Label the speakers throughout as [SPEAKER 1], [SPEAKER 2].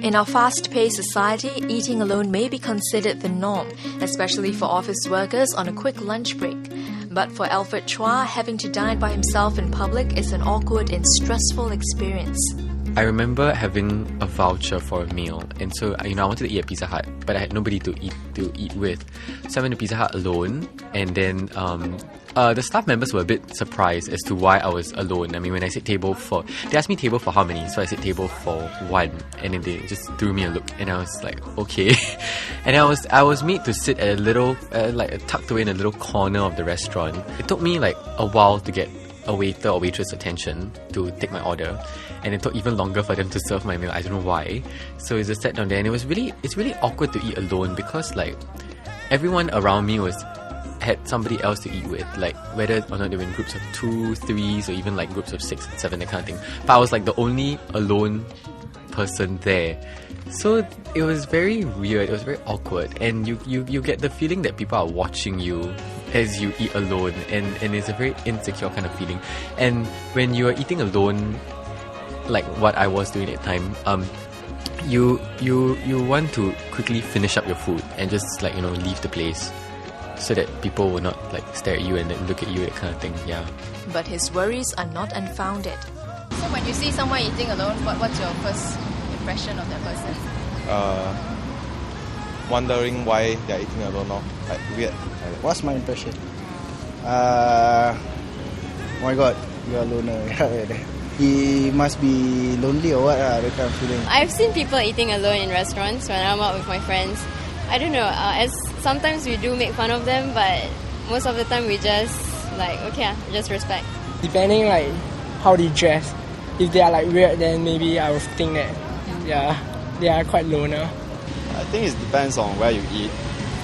[SPEAKER 1] In our fast-paced society, eating alone may be considered the norm, especially for office workers on a quick lunch break. But for Alfred Chua, having to dine by himself in public is an awkward and stressful experience.
[SPEAKER 2] I remember having a voucher for a meal, and so I wanted to eat at Pizza Hut, but I had nobody to eat with. So I went to Pizza Hut alone, and then the staff members were a bit surprised as to why I was alone. I mean, when I said they asked me table for how many, so I said table for one, and then they just threw me a look, and I was like, okay. And I was made to sit at a little, tucked away in a little corner of the restaurant. It took me like a while to get a waiter or waitress attention to take my order, and it took even longer for them to serve my meal. I don't know why. So I just sat down there, and it's really awkward to eat alone because like everyone around me had somebody else to eat with, like whether or not they were in groups of 2, 3s, or even like groups of 6 and 7, that kind of thing. But I was like the only alone person there. So it was very weird, it was very awkward, and you get the feeling that people are watching you as you eat alone, and it's a very insecure kind of feeling. And when you are eating alone, like what I was doing at the time, you want to quickly finish up your food and just like leave the place, so that people will not like stare at you and then look at you, that kind of thing. Yeah.
[SPEAKER 1] But his worries are not unfounded.
[SPEAKER 3] So when you see someone eating alone, what's your first impression of that person?
[SPEAKER 4] Wondering why they're eating alone, like weird.
[SPEAKER 5] What's my impression? Oh my god, you're a loner. He must be lonely or what, that kind of feeling.
[SPEAKER 6] I've seen people eating alone in restaurants when I'm out with my friends. I don't know, as sometimes we do make fun of them, but most of the time we just like, okay, just respect.
[SPEAKER 7] Depending like how they dress. If they are like weird, then maybe I would think that they are quite loner.
[SPEAKER 4] I think it depends on where you eat.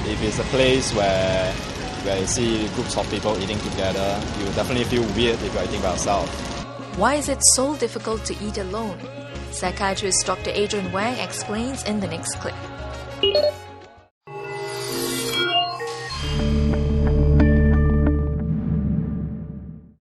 [SPEAKER 4] If it's a place where you see groups of people eating together, you will definitely feel weird if you're eating by yourself.
[SPEAKER 1] Why is it so difficult to eat alone? Psychiatrist Dr. Adrian Wang explains in the next clip.